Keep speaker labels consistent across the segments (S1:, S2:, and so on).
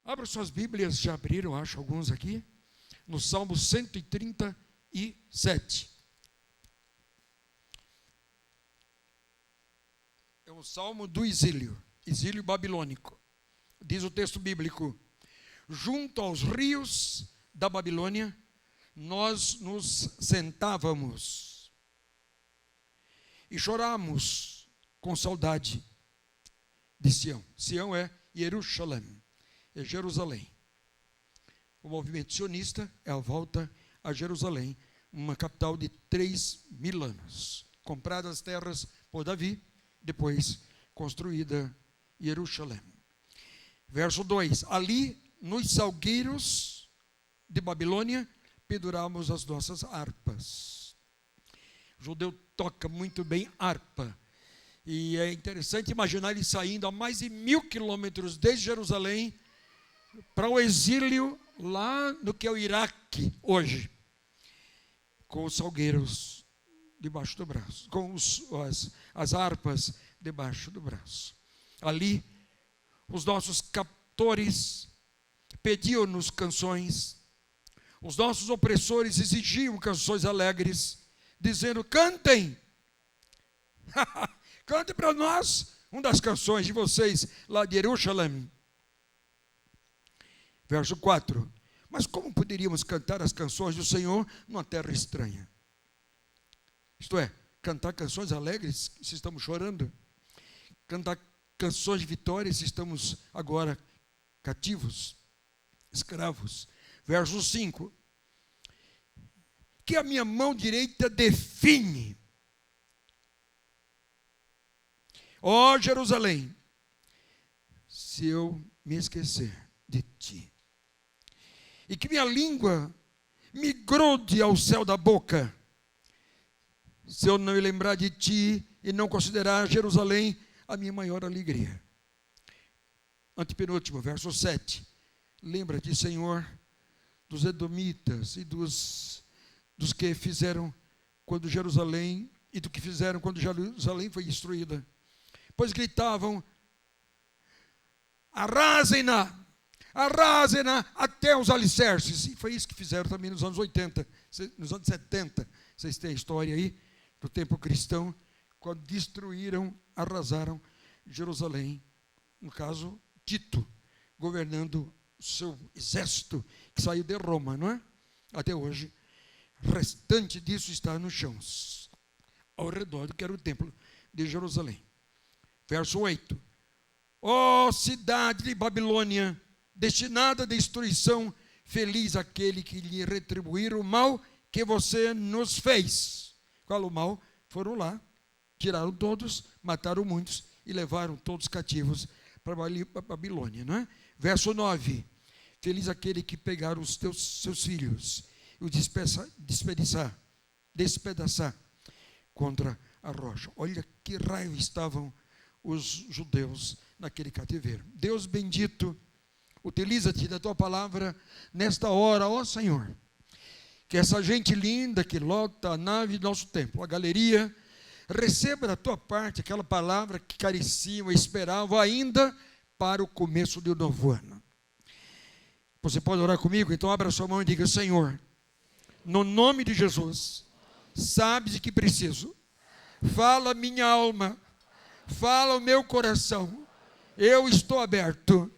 S1: Abra suas Bíblias, já abriram, acho, alguns aqui, no Salmo 137. É um salmo do exílio babilônico. Diz o texto bíblico: junto aos rios da Babilônia, nós nos sentávamos e choramos com saudade de Sião. Sião é Jerusalém, é Jerusalém. O movimento sionista é a volta a Jerusalém, uma capital de 3.000 anos. Compradas as terras por Davi, depois construída Jerusalém. Verso 2: ali nos salgueiros de Babilônia penduramos as nossas harpas. O judeu toca muito bem harpa. E é interessante imaginar ele saindo a mais de 1.000 quilômetros desde Jerusalém para o exílio lá no que é o Iraque hoje, com os salgueiros debaixo do braço, com as harpas debaixo do braço. Ali, os nossos captores pediam-nos canções, os nossos opressores exigiam canções alegres, dizendo: cantem, cante para nós uma das canções de vocês lá de Jerusalém. Verso 4: mas como poderíamos cantar as canções do Senhor numa terra estranha? Isto é, cantar canções alegres se estamos chorando, cantar canções de vitória se estamos agora cativos, escravos. Verso 5: que a minha mão direita define, ó Jerusalém, se eu me esquecer de ti, e que minha língua me grude ao céu da boca, se eu não me lembrar de ti e não considerar Jerusalém a minha maior alegria. Antepenúltimo, verso 7. Lembra-te, Senhor, dos edomitas e dos que fizeram quando Jerusalém, e do que fizeram quando Jerusalém foi destruída. Pois gritavam: arrasem-na, arrasem-na até os alicerces. E foi isso que fizeram também nos anos 80, nos anos 70. Vocês têm a história aí do tempo cristão, quando destruíram, arrasaram Jerusalém. No caso, Tito, governando o seu exército, que saiu de Roma, não é? Até hoje, o restante disso está nos chãos, ao redor do que era o templo de Jerusalém. Verso 8: ó cidade de Babilônia, destinada à destruição, feliz aquele que lhe retribuir o mal que você nos fez. Qual o mal? Foram lá, tiraram todos, mataram muitos e levaram todos cativos para a Babilônia, não é? Verso 9: feliz aquele que pegar os seus filhos e os despedaçar contra a rocha. Olha que raiva estavam os judeus naquele cativeiro. Deus bendito, utiliza-te da tua palavra nesta hora, ó Senhor. Que essa gente linda que lota a nave do nosso templo, a galeria, receba da tua parte aquela palavra que careciam e esperavam ainda para o começo do novo ano. Você pode orar comigo? Então abra sua mão e diga: Senhor, no nome de Jesus, sabes de que preciso. Fala minha alma, fala o meu coração. Eu estou aberto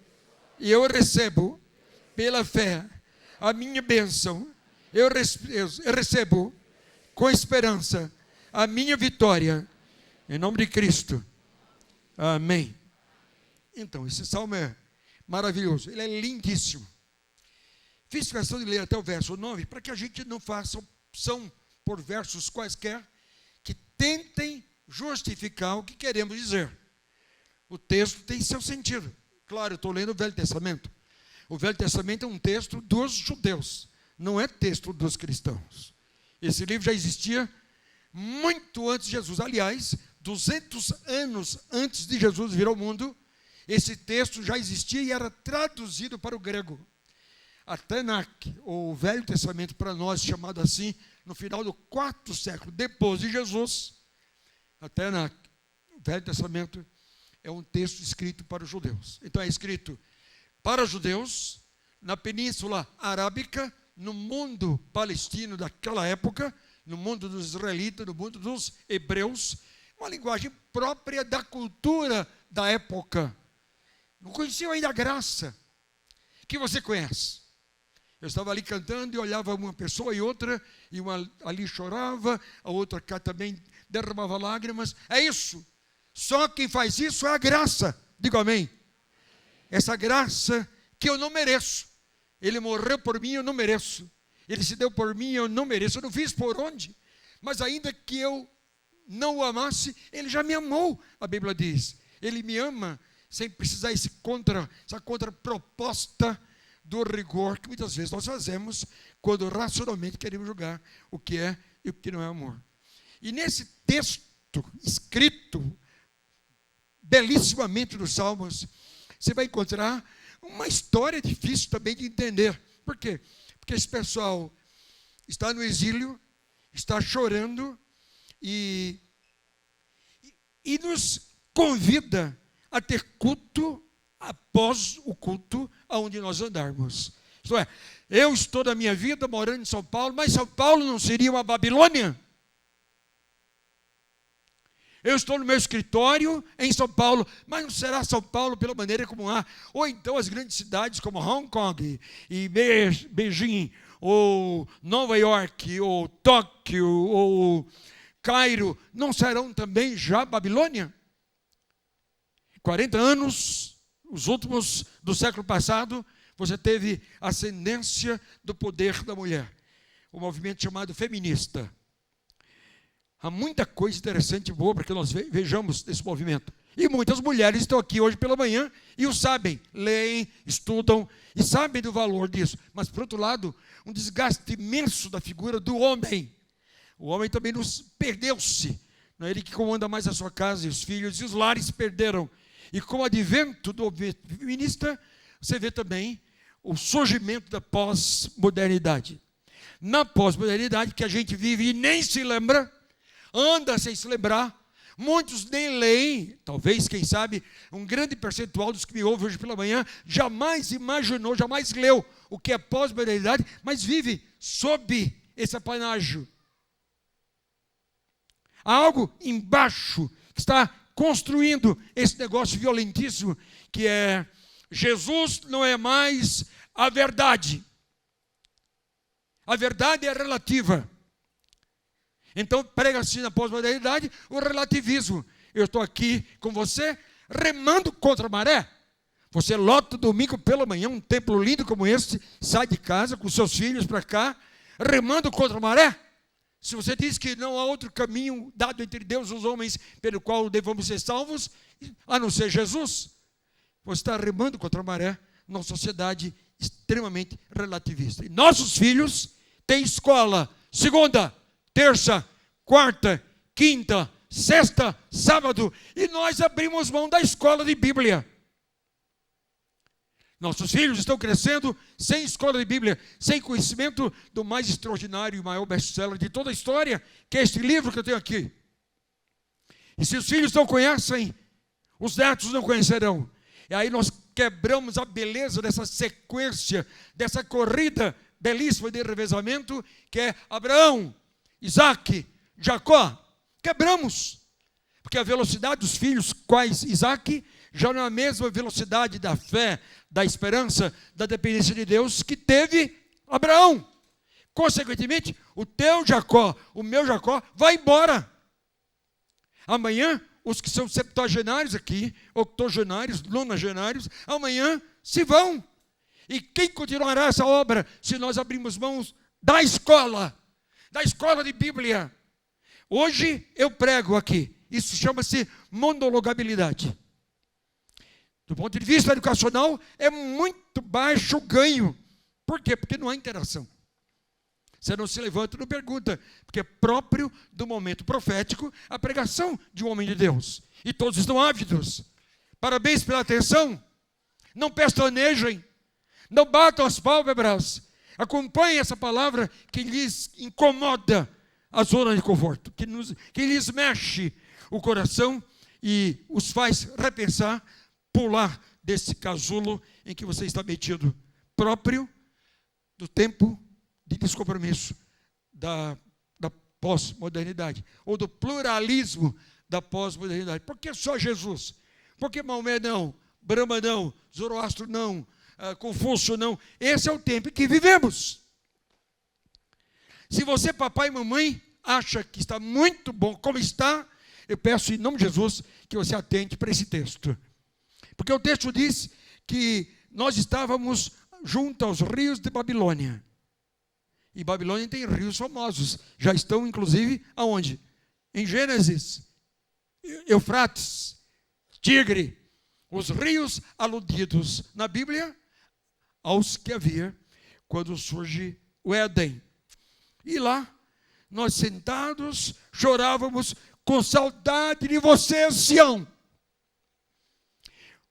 S1: e eu recebo pela fé a minha bênção. Eu recebo com esperança a minha vitória, em nome de Cristo. Amém. Então, esse salmo é maravilhoso, ele é lindíssimo. Fiz questão de ler até o verso 9, para que a gente não faça opção por versos quaisquer que tentem justificar o que queremos dizer. O texto tem seu sentido. Claro, eu estou lendo o Velho Testamento. O Velho Testamento é um texto dos judeus, não é texto dos cristãos. Esse livro já existia muito antes de Jesus. Aliás, 200 anos antes de Jesus vir ao mundo, esse texto já existia e era traduzido para o grego. A Tanakh, ou o Velho Testamento para nós, chamado assim, no final do 4º século depois de Jesus, a Tanakh, o Velho Testamento, é um texto escrito para os judeus. Então é escrito para judeus, na Península Arábica, no mundo palestino daquela época, no mundo dos israelitas, no mundo dos hebreus, uma linguagem própria da cultura da época. Não conheciam ainda a graça que você conhece. Eu estava ali cantando e olhava uma pessoa e outra, e uma ali chorava, a outra cá também derramava lágrimas. É isso. Só quem faz isso é a graça. Digo amém. Essa graça que eu não mereço. Ele morreu por mim, eu não mereço. Ele se deu por mim, eu não mereço. Eu não fiz por onde. Mas ainda que eu não o amasse, ele já me amou, a Bíblia diz. Ele me ama sem precisar essa contraproposta do rigor que muitas vezes nós fazemos quando racionalmente queremos julgar o que é e o que não é amor. E nesse texto escrito belíssimamente nos Salmos, você vai encontrar uma história difícil também de entender. Por quê? Porque esse pessoal está no exílio, está chorando e nos convida a ter culto após o culto aonde nós andarmos. Isto é, eu estou da minha vida morando em São Paulo, mas São Paulo não seria uma Babilônia? Eu estou no meu escritório em São Paulo, mas não será São Paulo pela maneira como há. Ou então as grandes cidades como Hong Kong e Beijing, ou Nova York, ou Tóquio, ou Cairo, não serão também já Babilônia? 40 anos, os últimos do século passado, você teve ascendência do poder da mulher. O movimento chamado feminista. Há muita coisa interessante e boa para que nós vejamos esse movimento. E muitas mulheres estão aqui hoje pela manhã e o sabem, leem, estudam e sabem do valor disso. Mas, por outro lado, um desgaste imenso da figura do homem. O homem também perdeu-se. Não é ele que comanda mais a sua casa e os filhos e os lares se perderam. E com o advento do movimento feminista, você vê também o surgimento da pós-modernidade. Na pós-modernidade, que a gente vive e nem se lembra, anda sem se lembrar, muitos nem leem, talvez, quem sabe, um grande percentual dos que me ouvem hoje pela manhã, jamais imaginou, jamais leu o que é pós-modernidade, mas vive sob esse apanágio. Há algo embaixo que está construindo esse negócio violentíssimo, que é Jesus não é mais a verdade. A verdade é relativa. Então prega-se na pós-modernidade o relativismo. Eu estou aqui com você remando contra a maré. Você lota domingo pela manhã um templo lindo como esse, sai de casa com seus filhos para cá, remando contra a maré. Se você diz que não há outro caminho dado entre Deus e os homens pelo qual devemos ser salvos, a não ser Jesus, você está remando contra a maré numa sociedade extremamente relativista. E nossos filhos têm escola segunda, terça, quarta, quinta, sexta, sábado, e nós abrimos mão da escola de Bíblia. Nossos filhos estão crescendo sem escola de Bíblia, sem conhecimento do mais extraordinário e maior best-seller de toda a história, que é este livro que eu tenho aqui. E se os filhos não conhecem, os netos não conhecerão. E aí nós quebramos a beleza dessa sequência, dessa corrida belíssima de revezamento, que é Abraão, Isaac, Jacó. Quebramos. Porque a velocidade dos filhos, quais Isaac, já não é a mesma velocidade da fé, da esperança, da dependência de Deus que teve Abraão. Consequentemente, o teu Jacó, o meu Jacó, vai embora. Amanhã, os que são septuagenários aqui, octogenários, nonagenários, amanhã se vão. E quem continuará essa obra se nós abrirmos mãos da escola de Bíblia? Hoje eu prego aqui, isso chama-se monologabilidade. Do ponto de vista educacional, é muito baixo o ganho. Por quê? Porque não há interação. Você não se levanta e não pergunta, porque é próprio do momento profético a pregação de um homem de Deus. E todos estão ávidos. Parabéns pela atenção. Não pestanejem. Não batam as pálpebras. Acompanhem essa palavra que lhes incomoda a zona de conforto, que lhes mexe o coração e os faz repensar, pular desse casulo em que você está metido, próprio do tempo de descompromisso da pós-modernidade, ou do pluralismo da pós-modernidade. Por que só Jesus? Por que Maomé não? Brahma não? Zoroastro não? Confúcio não? Esse é o tempo em que vivemos. Se você, papai e mamãe, acha que está muito bom como está, eu peço em nome de Jesus que você atente para esse texto. Porque o texto diz que nós estávamos junto aos rios de Babilônia. E Babilônia tem rios famosos. Já estão, inclusive, aonde? Em Gênesis, Eufrates, Tigre. Os rios aludidos na Bíblia aos que havia quando surge o Éden. E lá, nós sentados, chorávamos com saudade de você, Sião.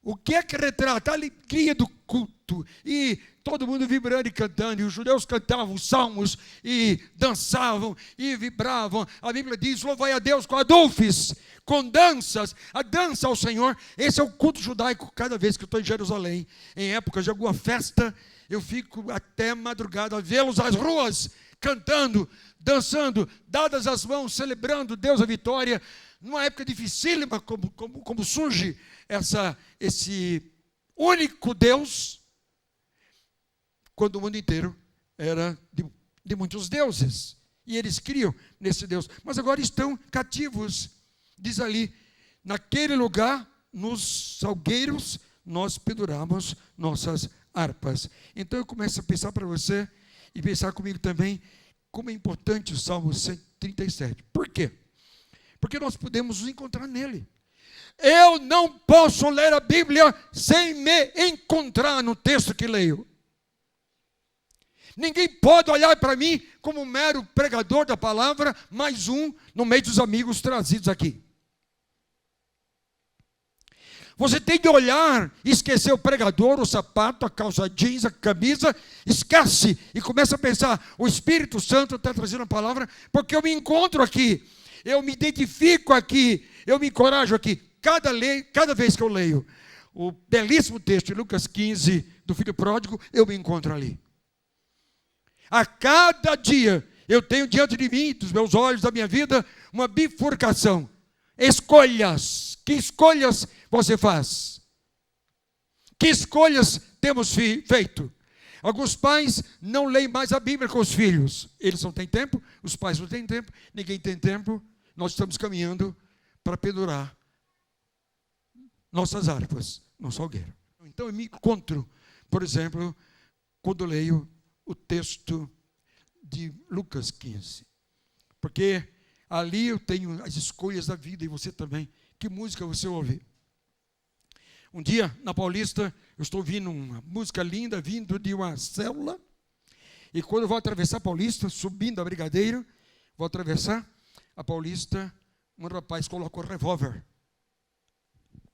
S1: O que é que retrata? A alegria do culto. E todo mundo vibrando e cantando. E os judeus cantavam os salmos e dançavam e vibravam. A Bíblia diz, louvai a Deus com adolfes, com danças. A dança ao Senhor. Esse é o culto judaico. Cada vez que eu estou em Jerusalém, em épocas de alguma festa, eu fico até madrugada a vê-los às ruas, cantando, dançando, dadas as mãos, celebrando Deus a vitória. Numa época dificílima, como surge esse único Deus, quando o mundo inteiro era de muitos deuses. E eles criam nesse Deus. Mas agora estão cativos. Diz ali, naquele lugar, nos salgueiros, nós penduramos nossas harpas. Então eu começo a pensar para você, e pensar comigo também, como é importante o Salmo 137. Por quê? Porque nós podemos nos encontrar nele. Eu não posso ler a Bíblia sem me encontrar no texto que leio. Ninguém pode olhar para mim como um mero pregador da palavra, mais um no meio dos amigos trazidos aqui. Você tem que olhar, esquecer o pregador, o sapato, a calça jeans, a camisa, esquece e começa a pensar, o Espírito Santo está trazendo a palavra, porque eu me encontro aqui, eu me identifico aqui, eu me encorajo aqui. Cada vez que eu leio o belíssimo texto de Lucas 15, do filho pródigo, eu me encontro ali. A cada dia, eu tenho diante de mim, dos meus olhos, da minha vida, uma bifurcação. Escolhas. Que escolhas você faz? Que escolhas temos feito? Alguns pais não leem mais a Bíblia com os filhos. Eles não têm tempo, os pais não têm tempo, ninguém tem tempo. Nós estamos caminhando para pendurar nossas harpas no salgueiro. Então eu me encontro, por exemplo, quando leio o texto de Lucas 15. Porque ali eu tenho as escolhas da vida e você também. Que música você ouve? Um dia, na Paulista, eu estou ouvindo uma música linda, vindo de uma célula. E quando eu vou atravessar a Paulista, subindo a Brigadeiro, vou atravessar a Paulista, um rapaz colocou revólver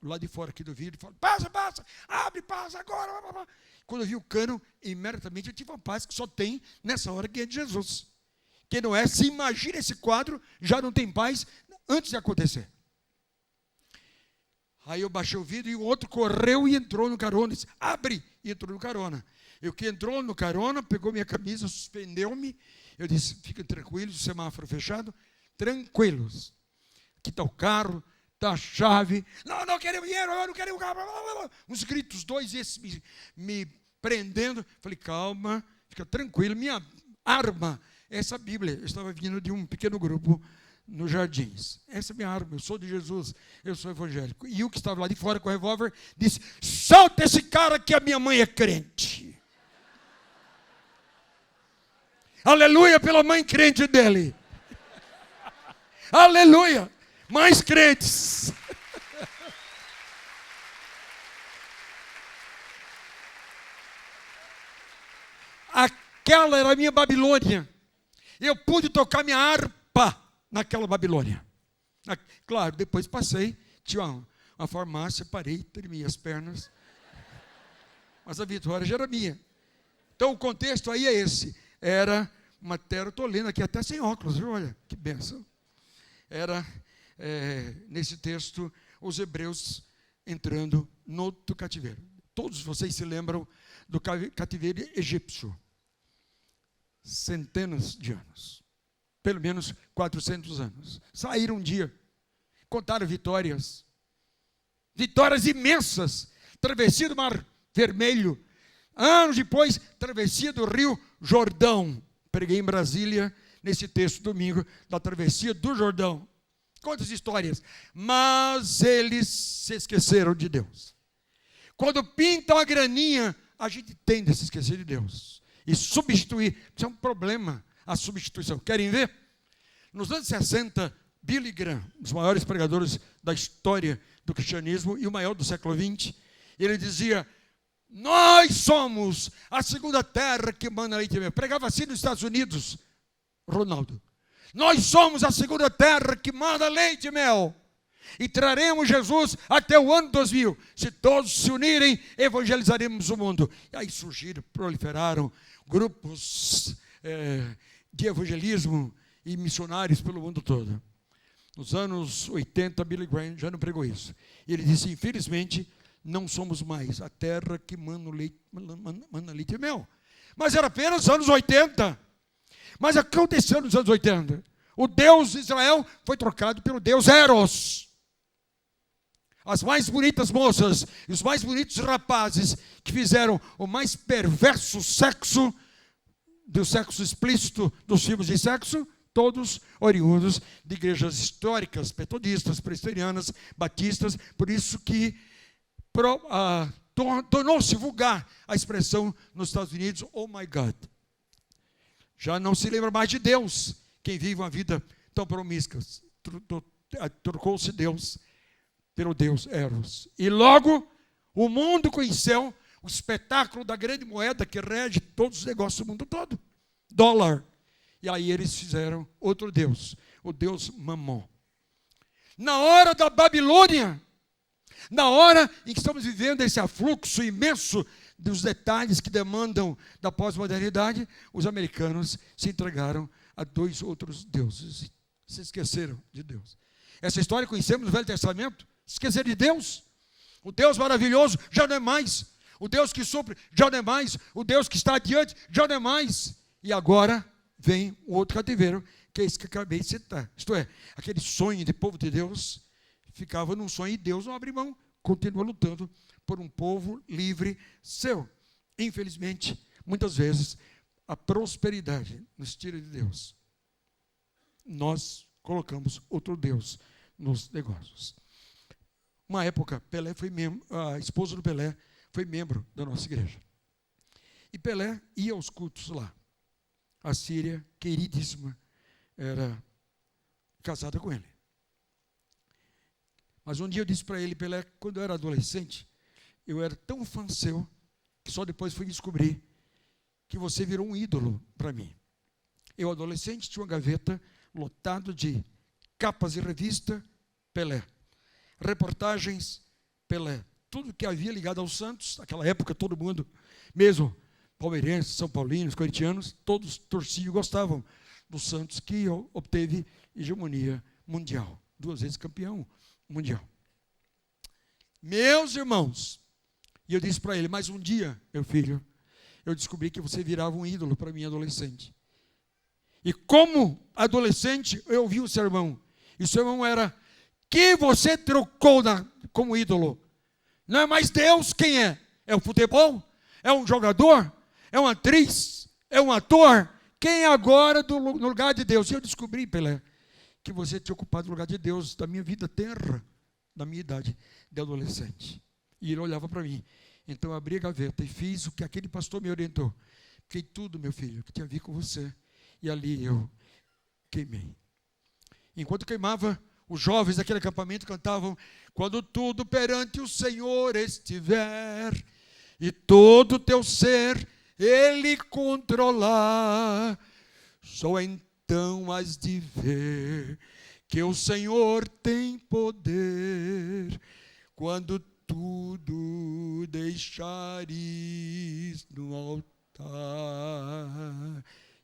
S1: lá de fora aqui do vidro e falou, passa, abre, passa agora. Quando eu vi o cano, imediatamente eu tive uma paz que só tem nessa hora que é de Jesus. Que não é, se imagina esse quadro, já não tem paz antes de acontecer. Aí eu baixei o vidro e o outro correu e entrou no carona. Disse, abre! E entrou no carona. O que entrou no carona, pegou minha camisa, suspendeu-me. Eu disse, fiquem tranquilos, o semáforo fechado. Tranquilos. Aqui está o carro, está a chave. Não quero dinheiro, eu não quero o carro. Uns gritos, dois, esses me prendendo. Falei, calma, fica tranquilo. Minha arma, essa Bíblia. Eu estava vindo de um pequeno grupo nos Jardins. Essa é minha arma, eu sou de Jesus, eu sou evangélico. E o que estava lá de fora com o revólver disse, solta esse cara que a minha mãe é crente. Aleluia pela mãe crente dele. Aleluia, mães crentes. Aquela era a minha Babilônia. Eu pude tocar minha harpa naquela Babilônia. Claro, depois passei, tinha uma farmácia, parei, tremi as pernas. Mas a vitória já era minha. Então o contexto aí é esse. Era uma terra, estou lendo aqui até sem óculos, viu? Olha, que bênção. Era, nesse texto, os hebreus entrando no cativeiro. Todos vocês se lembram do cativeiro egípcio. Centenas de anos. Pelo menos 400 anos. Saíram um dia. Contaram vitórias. Vitórias imensas. Travessia do Mar Vermelho. Anos depois, travessia do Rio Jordão. Preguei em Brasília, nesse texto domingo, da travessia do Jordão. Quantas histórias. Mas eles se esqueceram de Deus. Quando pintam a graninha, a gente tende a se esquecer de Deus. E substituir. Isso é um problema, a substituição. Querem ver? Nos anos 60, Billy Graham, um dos maiores pregadores da história do cristianismo e o maior do século XX, ele dizia: nós somos a segunda terra que manda leite e mel. Pregava assim nos Estados Unidos, Ronaldo. Nós somos a segunda terra que manda leite e mel. E traremos Jesus até o ano 2000. Se todos se unirem, evangelizaremos o mundo. E aí surgiram, proliferaram grupos de evangelismo e missionários pelo mundo todo. Nos anos 80, Billy Graham já não pregou isso. E ele disse: infelizmente, não somos mais a terra que manda leite e mel. Mas era apenas os anos 80. Mas aconteceu nos anos 80. O Deus de Israel foi trocado pelo Deus Eros. As mais bonitas moças e os mais bonitos rapazes que fizeram o mais perverso sexo, do sexo explícito dos filmes de sexo, todos oriundos de igrejas históricas, metodistas, presbiterianas, batistas. Por isso que tornou-se vulgar a expressão nos Estados Unidos: oh my God. Já não se lembra mais de Deus quem vive uma vida tão promíscua. Trocou-se Deus pelo Deus Eros. E logo o mundo conheceu o espetáculo da grande moeda que rege todos os negócios do mundo todo. Dólar. E aí eles fizeram outro Deus, o Deus Mamon. Na hora da Babilônia, na hora em que estamos vivendo esse afluxo imenso dos detalhes que demandam da pós-modernidade, os americanos se entregaram a dois outros deuses. Se esqueceram de Deus. Essa história conhecemos no Velho Testamento. Esquecer de Deus. O Deus maravilhoso já não é mais. O Deus que supre já não é mais. O Deus que está adiante já não é mais. E agora vem o outro cativeiro, que é esse que acabei de citar. Isto é, aquele sonho de povo de Deus ficava num sonho e Deus não abre mão. Continua lutando por um povo livre seu. Infelizmente, muitas vezes, a prosperidade nos tira de Deus. Nós colocamos outro Deus nos negócios. Uma época, Pelé foi membro, a esposa do Pelé foi membro da nossa igreja. E Pelé ia aos cultos lá. A Síria, queridíssima, era casada com ele. Mas um dia eu disse para ele: Pelé, quando eu era adolescente, eu era tão fã seu, que só depois fui descobrir que você virou um ídolo para mim. Eu, adolescente, tinha uma gaveta lotada de capas de revista, Pelé. Reportagens, Pelé. Tudo que havia ligado aos Santos, naquela época todo mundo, mesmo palmeirenses, são paulinos, corintianos, todos torciam e gostavam do Santos, que obteve hegemonia mundial. 2 vezes campeão mundial. Meus irmãos, e eu disse para ele: mas um dia, meu filho, eu descobri que você virava um ídolo para mim, adolescente. E como adolescente, eu ouvi um sermão. E o sermão era: que você trocou como ídolo? Não é mais Deus, quem é? É o futebol? É um jogador? É uma atriz? É um ator? Quem é agora no lugar de Deus? E eu descobri, Pelé, que você tinha ocupado o lugar de Deus da minha vida tenra, da minha idade de adolescente. E ele olhava para mim. Então eu abri a gaveta e fiz o que aquele pastor me orientou. Fiquei tudo, meu filho, que tinha a ver com você. E ali eu queimei. Enquanto queimava, os jovens daquele acampamento cantavam: quando tudo perante o Senhor estiver, e todo o teu ser Ele controlar, só então has de ver que o Senhor tem poder, quando tudo deixares no altar.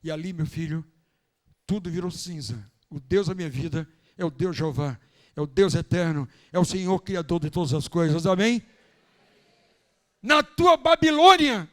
S1: E ali, meu filho, tudo virou cinza. O Deus da minha vida é o Deus Jeová, é o Deus eterno, é o Senhor Criador de todas as coisas. Amém? na tua Babilônia.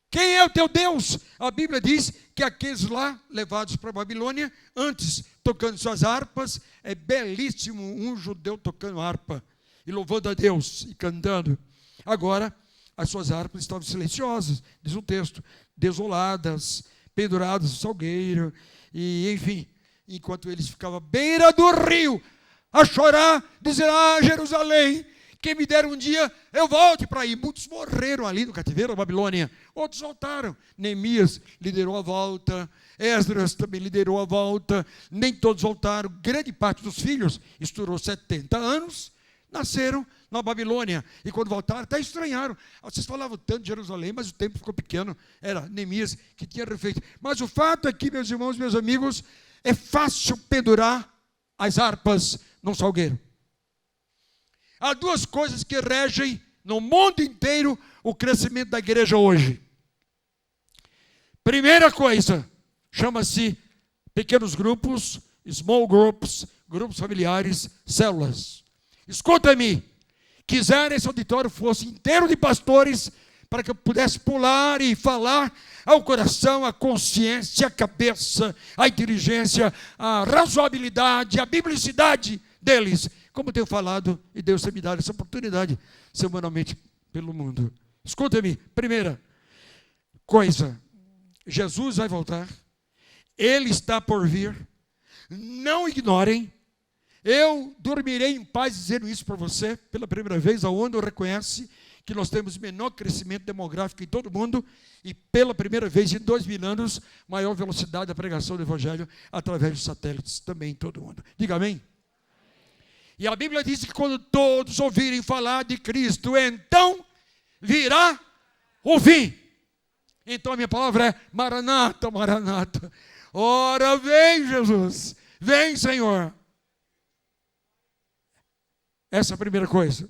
S1: Quem é o teu Deus? A Bíblia diz que aqueles lá, levados para a Babilônia, antes tocando suas harpas, é belíssimo um judeu tocando harpa, e louvando a Deus, e cantando. Agora, as suas harpas estavam silenciosas, diz o texto, desoladas, penduradas no salgueiro, e enfim, enquanto eles ficavam à beira do rio, a chorar, dizendo, Jerusalém, quem me dera um dia, eu volte para aí. Muitos morreram ali no cativeiro da Babilônia, outros voltaram. Neemias liderou a volta, Esdras também liderou a volta, nem todos voltaram. Grande parte dos filhos, estourou 70 anos, nasceram na Babilônia, e quando voltaram, até estranharam. Vocês falavam tanto de Jerusalém, mas o tempo ficou pequeno. Era Neemias que tinha refeito. Mas o fato é que, meus irmãos, meus amigos, é fácil pendurar as harpas num salgueiro. Há duas coisas que regem no mundo inteiro o crescimento da igreja hoje. Primeira coisa, chama-se pequenos grupos, small groups, grupos familiares, células. Escuta-me, quiser esse auditório fosse inteiro de pastores, para que eu pudesse pular e falar ao coração, à consciência, à cabeça, à inteligência, à razoabilidade, à biblicidade deles, como tenho falado, e Deus tem me dado essa oportunidade semanalmente pelo mundo. Escuta-me, primeira coisa, Jesus vai voltar, Ele está por vir, não ignorem. Eu dormirei em paz dizendo isso para você, pela primeira vez, a ONU reconhece que nós temos menor crescimento demográfico em todo o mundo, e pela primeira vez em 2000 anos, maior velocidade da pregação do Evangelho através dos satélites, também em todo o mundo. Diga amém. E a Bíblia diz que quando todos ouvirem falar de Cristo, então virá o fim. Então a minha palavra é Maranata, Maranata. Ora, vem Jesus, vem Senhor. Essa é a primeira coisa.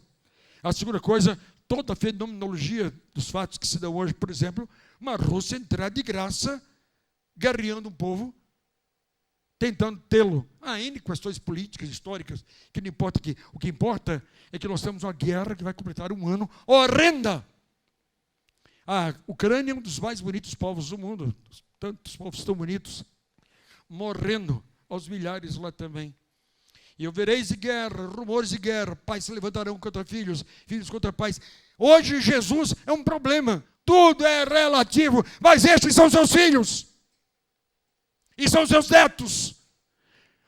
S1: A segunda coisa, toda a fenomenologia dos fatos que se dão hoje, por exemplo, uma Rússia entrar de graça, guerreando um povo, tentando tê-lo. Há N questões políticas, históricas, que não importa aqui. O que importa é que nós temos uma guerra que vai completar um ano horrenda. A Ucrânia é um dos mais bonitos povos do mundo, tantos povos tão bonitos, morrendo aos milhares lá também. E eu vereis de guerra, rumores de guerra, pais se levantarão contra filhos, filhos contra pais. Hoje Jesus é um problema, tudo é relativo, mas estes são seus filhos, e são seus netos.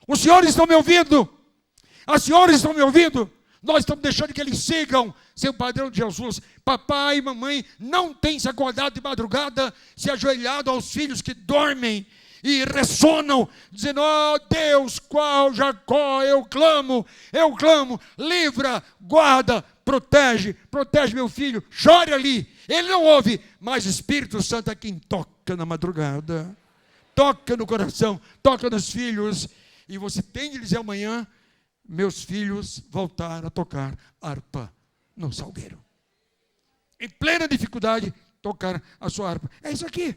S1: Os senhores estão me ouvindo? As senhoras estão me ouvindo? Nós estamos deixando que eles sigam seu padrão de Jesus. Papai e mamãe não têm se acordado de madrugada, se ajoelhado aos filhos que dormem, e ressonam, dizendo, Deus, qual Jacó, eu clamo, livra, guarda, protege meu filho, chore ali. Ele não ouve, mas o Espírito Santo é quem toca na madrugada, toca no coração, toca nos filhos, e você tem de dizer amanhã, meus filhos voltaram a tocar harpa no salgueiro. Em plena dificuldade, tocar a sua harpa. É isso aqui.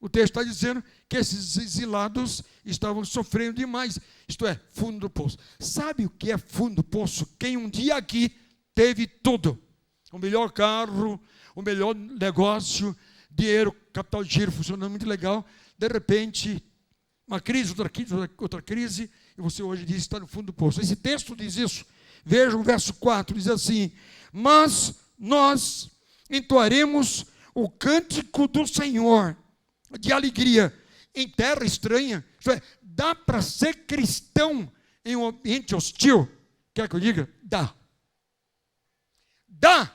S1: O texto está dizendo que esses exilados estavam sofrendo demais. Isto é, fundo do poço. Sabe o que é fundo do poço? Quem um dia aqui teve tudo. O melhor carro, o melhor negócio, dinheiro, capital de giro funcionando muito legal. De repente, uma crise, outra crise, e você hoje diz que está no fundo do poço. Esse texto diz isso. Veja o verso 4, diz assim, mas nós entoaremos o cântico do Senhor, de alegria, em terra estranha. Isto é, dá para ser cristão em um ambiente hostil? Quer que eu diga? Dá. Dá.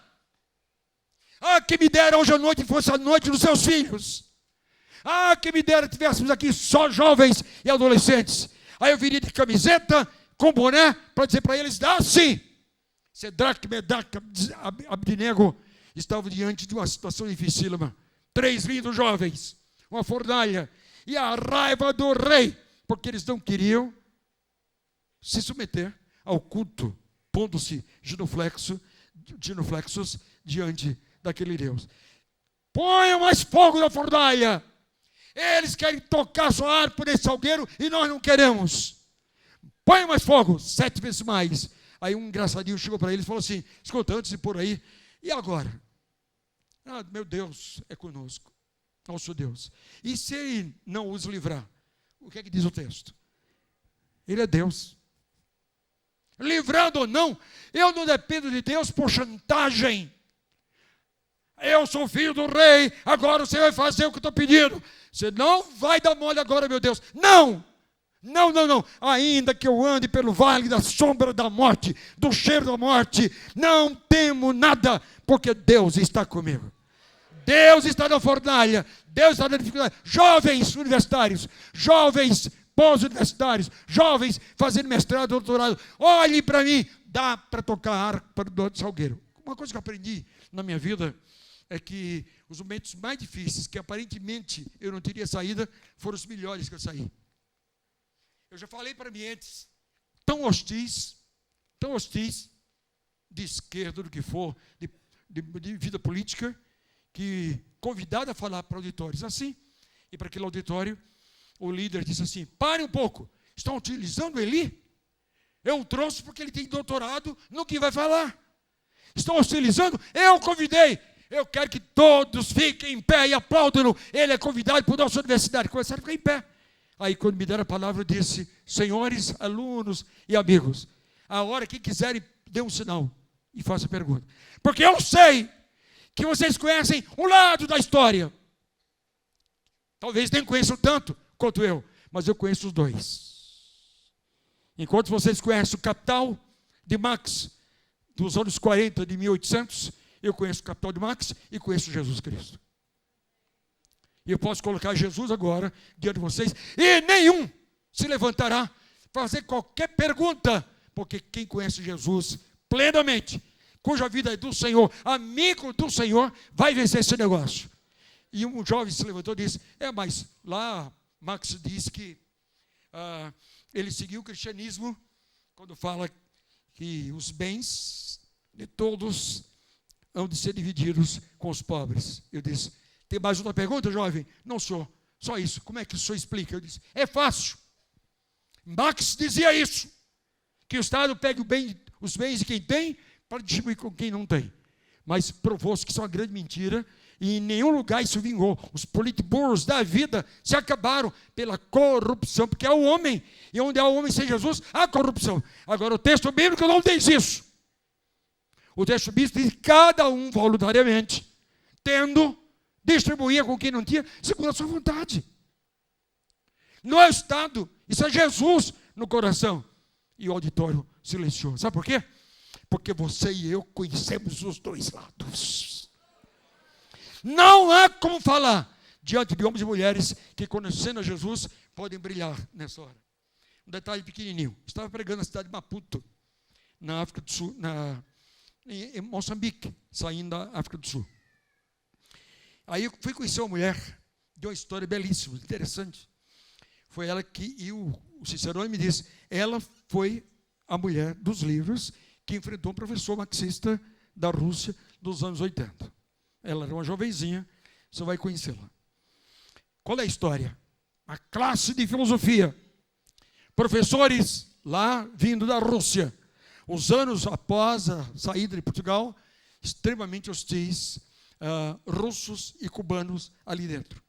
S1: Que me dera hoje à noite fosse a noite dos seus filhos. Que me dera tivéssemos aqui só jovens e adolescentes. Aí eu viria de camiseta, com boné, para dizer para eles, dá sim. Cedraque, Medaque, Abdinego estavam diante de uma situação dificílima. 3 lindos jovens, uma fornalha, e a raiva do rei, porque eles não queriam se submeter ao culto, pondo-se genuflexos diante daquele Deus. Ponham mais fogo na fornalha. Eles querem tocar sua harpa nesse salgueiro e nós não queremos. Ponham mais fogo, 7 vezes mais. Aí um engraçadinho chegou para eles e falou assim, escuta, antes de pôr aí, E agora? Meu Deus é conosco, nosso Deus. E se Ele não os livrar? O que é que diz o texto? Ele é Deus. Livrando ou não, eu não dependo de Deus por chantagem. Eu sou filho do rei, agora você vai fazer o que eu estou pedindo. Você não vai dar mole agora, meu Deus. Não! Não, não, não. Ainda que eu ande pelo vale da sombra da morte, do cheiro da morte, não temo nada, porque Deus está comigo. Deus está na fornalha, Deus está na dificuldade. Jovens universitários, jovens pós-universitários, jovens fazendo mestrado, doutorado, olhem para mim, dá para tocar harpa do Salgueiro. Uma coisa que eu aprendi na minha vida é que os momentos mais difíceis, que aparentemente eu não teria saída, foram os melhores que eu saí. Eu já falei para ambientes tão hostis, de esquerda, do que for, de vida política, que convidado a falar para auditórios assim, e para aquele auditório, o líder disse assim: pare um pouco, estão utilizando Eli? Eu o trouxe porque ele tem doutorado no que vai falar. Estão utilizando? Eu convidei. Eu quero que todos fiquem em pé e aplaudam. Ele é convidado por nossa universidade. Começaram a ficar em pé. Aí, quando me deram a palavra, eu disse: senhores, alunos e amigos, a hora que quiserem, dê um sinal e faça a pergunta. Porque eu sei que vocês conhecem um lado da história. Talvez nem conheçam tanto quanto eu, mas eu conheço os dois. Enquanto vocês conhecem o Capital de Marx, dos anos 40, de 1800, eu conheço o Capital de Marx e conheço Jesus Cristo. E eu posso colocar Jesus agora diante de vocês, e nenhum se levantará para fazer qualquer pergunta, porque quem conhece Jesus plenamente, cuja vida é do Senhor, amigo do Senhor, vai vencer esse negócio. E um jovem se levantou e disse: mas lá Marx diz que ele seguiu o cristianismo quando fala que os bens de todos hão de ser divididos com os pobres. Eu disse: tem mais uma pergunta, jovem? Não, senhor, só isso. Como é que o senhor explica? Eu disse: é fácil. Marx dizia isso, que o Estado pega os bens de quem tem para distribuir com quem não tem. Mas provou-se que isso é uma grande mentira, e em nenhum lugar isso vingou. Os politburos da vida se acabaram pela corrupção, porque é o homem, e onde há o homem sem Jesus, há corrupção. Agora, o texto bíblico não diz isso. O texto bíblico diz que cada um voluntariamente, tendo, distribuía com quem não tinha, segundo a sua vontade. Não é o Estado, isso é Jesus no coração. E o auditório silenciou. Sabe por quê? Porque você e eu conhecemos os dois lados. Não há como falar diante de homens e mulheres que, conhecendo a Jesus, podem brilhar nessa hora. Um detalhe pequenininho. Estava pregando na cidade de Maputo, na África do Sul, em Moçambique, saindo da África do Sul. Aí eu fui conhecer uma mulher de uma história belíssima, interessante. Foi ela que, e o Cicerone me disse, ela foi a mulher dos livros que enfrentou um professor marxista da Rússia dos anos 80. Ela era uma jovenzinha, você vai conhecê-la. Qual é a história? A classe de filosofia. Professores lá vindo da Rússia. Os anos após a saída de Portugal, extremamente hostis, russos e cubanos ali dentro.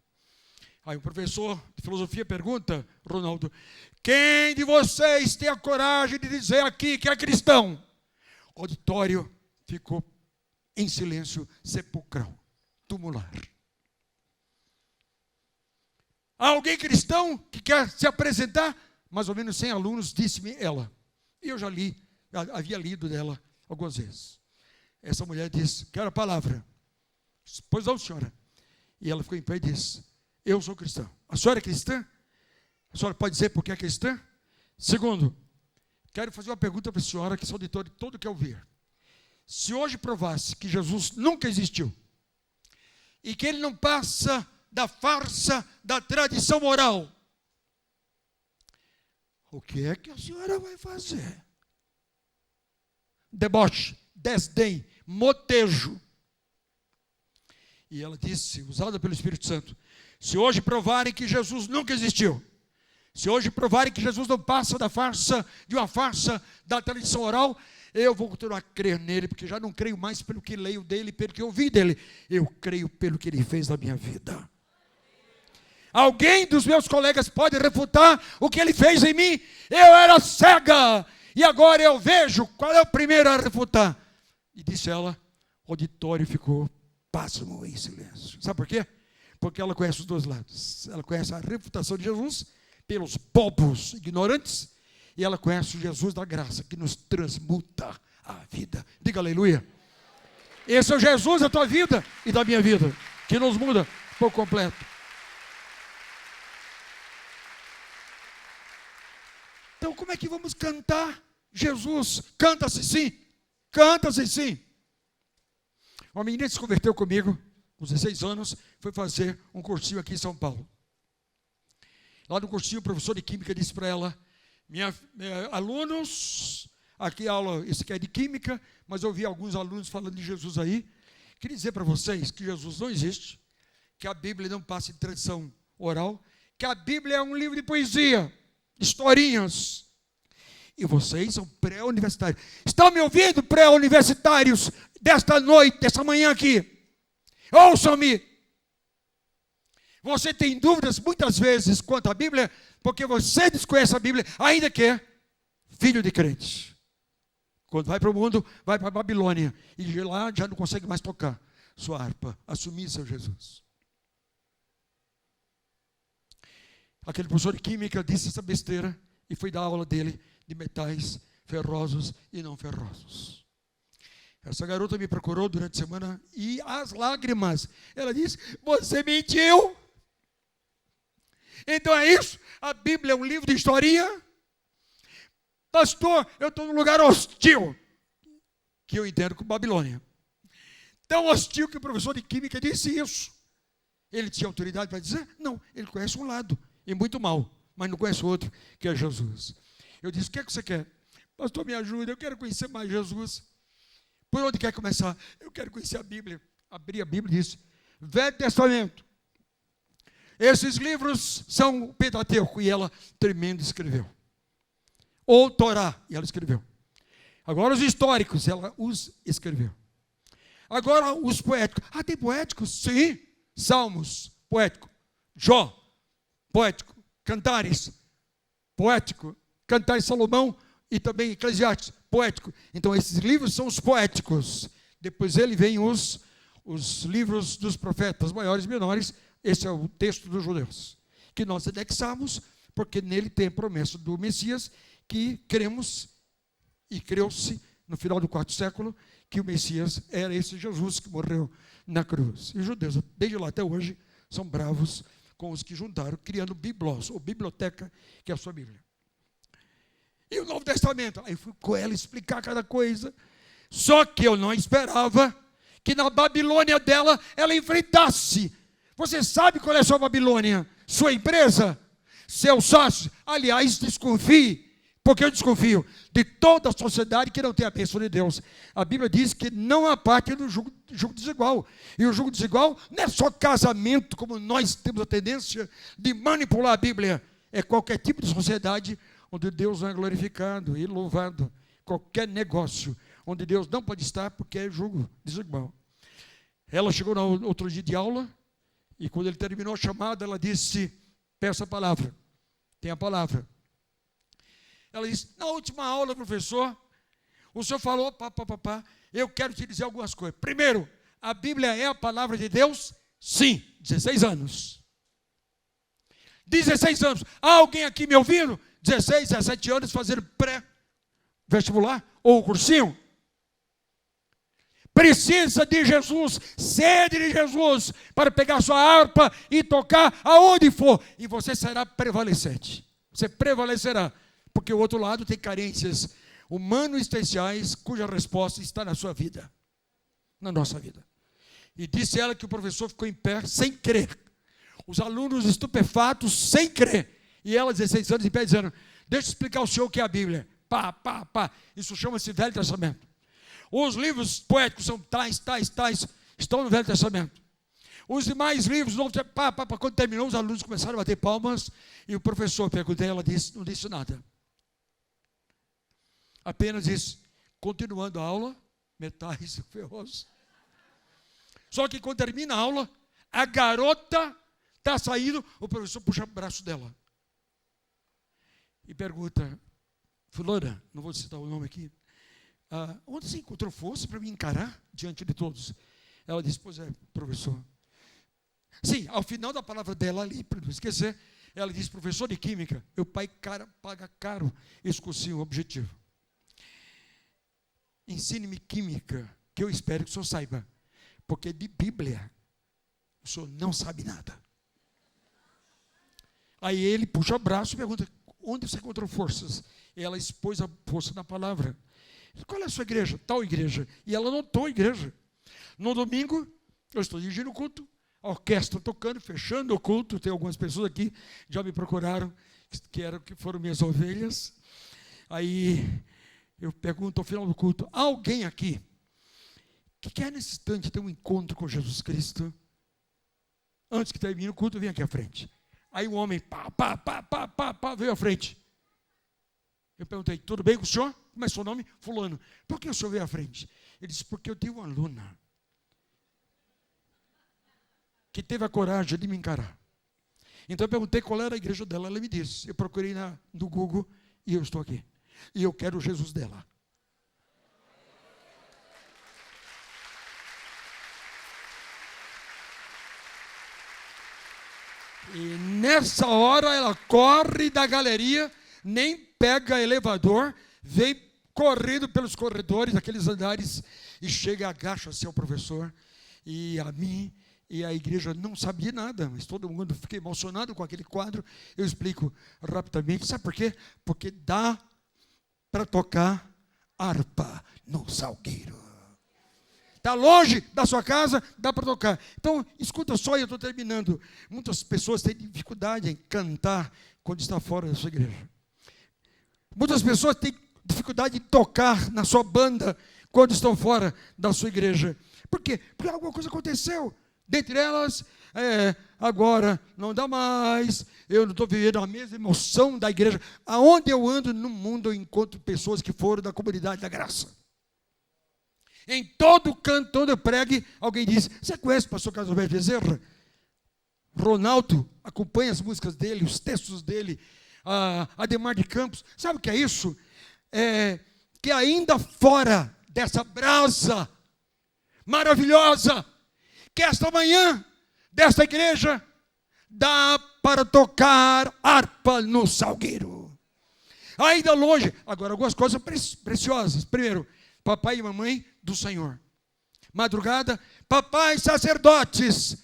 S1: Aí o professor de filosofia pergunta: Ronaldo, quem de vocês tem a coragem de dizer aqui que é cristão? O auditório ficou em silêncio sepulcral, tumular. Há alguém cristão que quer se apresentar? Mais ou menos 100 alunos, disse-me ela. E eu já havia lido dela algumas vezes. Essa mulher disse: quero a palavra. Pois não, senhora. E ela ficou em pé e disse: eu sou cristão. A senhora é cristã? A senhora pode dizer por que é cristã? Segundo, quero fazer uma pergunta para a senhora, que esse auditório todo quer ouvir. Se hoje provasse que Jesus nunca existiu, e que ele não passa da farsa da tradição oral, o que é que a senhora vai fazer? Deboche, desdém, motejo. E ela disse, usada pelo Espírito Santo: se hoje provarem que Jesus nunca existiu, se hoje provarem que Jesus não passa de uma farsa da tradição oral, Eu vou continuar a crer nele, porque já não creio mais pelo que leio dele, pelo que ouvi dele. Eu creio pelo que ele fez na minha vida. Alguém dos meus colegas pode refutar o que ele fez em mim? Eu era cega, e agora eu vejo. Qual é o primeiro a refutar? E disse ela, o auditório ficou pasmo em silêncio. Sabe por quê? Porque ela conhece os dois lados. Ela conhece a refutação de Jesus pelos bobos ignorantes, e ela conhece o Jesus da graça, que nos transmuta a vida. Diga aleluia. Esse é o Jesus da tua vida e da minha vida, que nos muda por completo. Então, como é que vamos cantar Jesus? Canta-se sim. Canta-se sim. Uma menina se converteu comigo, com 16 anos, foi fazer um cursinho aqui em São Paulo. Lá no cursinho, o professor de química disse para ela, alunos, aqui a aula, esse aqui é de química, mas eu ouvi alguns alunos falando de Jesus aí. Queria dizer para vocês que Jesus não existe, que a Bíblia não passa de tradição oral, que a Bíblia é um livro de poesia, historinhas. E vocês são pré-universitários. Estão me ouvindo, pré-universitários, desta noite, dessa manhã aqui? Ouçam-me. Você tem dúvidas muitas vezes quanto à Bíblia, porque você desconhece a Bíblia, ainda que é filho de crente. Quando vai para o mundo, vai para a Babilônia, e de lá já não consegue mais tocar sua harpa, assumir seu Jesus. Aquele professor de química disse essa besteira, e foi dar aula dele de metais ferrosos e não ferrosos. Essa garota me procurou durante a semana, e as lágrimas, ela disse, você mentiu? Então é isso? A Bíblia é um livro de historinha? Pastor, eu estou num lugar hostil, que eu entendo como Babilônia. Tão hostil que o professor de química disse isso. Ele tinha autoridade para dizer? Não, ele conhece um lado, e muito mal, mas não conhece o outro, que é Jesus. Eu disse, o que é que você quer? Pastor, me ajuda, eu quero conhecer mais Jesus. Por onde quer começar? Eu quero conhecer a Bíblia. Abri a Bíblia e disse, Velho Testamento. Esses livros são o Pentateuco. E ela, tremendo, escreveu. Ou Torá, e ela escreveu. Agora os históricos, ela os escreveu. Agora os poéticos. Ah, tem poéticos? Sim. Salmos, poético. Jó, poético. Cantares, poético. Cantares Salomão e também Eclesiastes, poético. Então esses livros são os poéticos. Depois ele vem os livros dos profetas maiores e menores. Esse é o texto dos judeus, que nós anexamos, porque nele tem a promessa do Messias, que cremos, e creu-se no final do quarto século, que o Messias era esse Jesus que morreu na cruz. E os judeus, desde lá até hoje, são bravos com os que juntaram, criando biblos, ou biblioteca, que é a sua Bíblia. E o Novo Testamento? Aí fui com ela explicar cada coisa. Só que eu não esperava que na Babilônia dela, ela enfrentasse. Você sabe qual é a sua Babilônia? Sua empresa? Seu sócio? Aliás, desconfie. Porque eu desconfio de toda a sociedade que não tem a bênção de Deus. A Bíblia diz que não há parte do jugo desigual. E o jugo desigual não é só casamento, como nós temos a tendência de manipular a Bíblia. É qualquer tipo de sociedade onde Deus não é glorificado e louvado. Qualquer negócio onde Deus não pode estar, porque é jugo desigual. Ela chegou no outro dia de aula, e quando ele terminou a chamada, ela disse, peça a palavra. Tem a palavra. Ela disse, na última aula, professor, o senhor falou, eu quero te dizer algumas coisas. Primeiro, a Bíblia é a palavra de Deus? Sim, 16 anos. 16 anos. Há alguém aqui me ouvindo? 16, 17 anos fazendo pré-vestibular ou cursinho? Precisa de Jesus, sede de Jesus, para pegar sua harpa e tocar aonde for. E você será prevalecente. Você prevalecerá. Porque o outro lado tem carências humano-existenciais, cuja resposta está na sua vida. Na nossa vida. E disse ela que o professor ficou em pé sem crer. Os alunos estupefatos sem crer. E ela, 16 anos, em pé, dizendo, deixa eu explicar ao senhor o que é a Bíblia. Isso chama-se Velho Testamento. Os livros poéticos são tais, estão no Velho Testamento. Os demais livros, quando terminou, os alunos começaram a bater palmas, e o professor perguntou, ela disse, não disse nada. Apenas disse, Continuando a aula, metais ferrosos. Só que quando termina a aula, a garota está saindo, o professor puxa o braço dela e pergunta: fulana, não vou citar o nome aqui, onde você encontrou força para me encarar diante de todos? Ela disse: pois é, professor. Sim, ao final da palavra dela ali, para não esquecer, ela disse: professor de química, meu pai paga caro esse cursinho objetivo. Ensine-me química, que eu espero que o senhor saiba, porque de Bíblia o senhor não sabe nada. Aí ele puxa o braço e pergunta: onde você encontrou forças? Ela expôs a força na palavra. Qual é a sua igreja? Tal igreja. E ela notou a igreja. No domingo, eu estou dirigindo o culto, a orquestra tocando, fechando o culto. Tem algumas pessoas aqui que já me procuraram, que foram minhas ovelhas. Aí eu pergunto ao final do culto: há alguém aqui que quer nesse instante ter um encontro com Jesus Cristo? Antes que termine o culto, vem aqui à frente. Aí o homem, veio à frente. Eu perguntei: tudo bem com o senhor? Como é o seu nome? Fulano. Por que o senhor veio à frente? Ele disse: porque eu tenho uma aluna que teve a coragem de me encarar. Então eu perguntei qual era a igreja dela. Ela me disse. Eu procurei no Google e eu estou aqui. E eu quero o Jesus dela. E nessa hora ela corre da galeria, nem pega elevador, vem correndo pelos corredores, aqueles andares, e chega, agacha-se ao professor e a mim, e a igreja não sabia nada, mas todo mundo fica emocionado com aquele quadro. Eu explico rapidamente. Sabe por quê? Porque dá para tocar harpa no salgueiro. Está longe da sua casa, dá para tocar. Então, escuta só, eu estou terminando. Muitas pessoas têm dificuldade em cantar quando está fora da sua igreja. Muitas pessoas têm dificuldade em tocar na sua banda quando estão fora da sua igreja. Por quê? Porque alguma coisa aconteceu. Dentre elas, agora não dá mais, eu não estou vivendo a mesma emoção da igreja. Aonde eu ando no mundo, eu encontro pessoas que foram da comunidade da graça. Em todo canto, onde eu pregue, alguém diz: você conhece o pastor Carlos Alberto Bezerra? Ronaldo acompanha as músicas dele, os textos dele, Ademar de Campos. Sabe o que é isso? Que ainda fora dessa brasa maravilhosa, que esta manhã, desta igreja, dá para tocar harpa no salgueiro. Ainda longe, agora algumas coisas preciosas. Primeiro, papai e mamãe do Senhor. Madrugada, papais sacerdotes,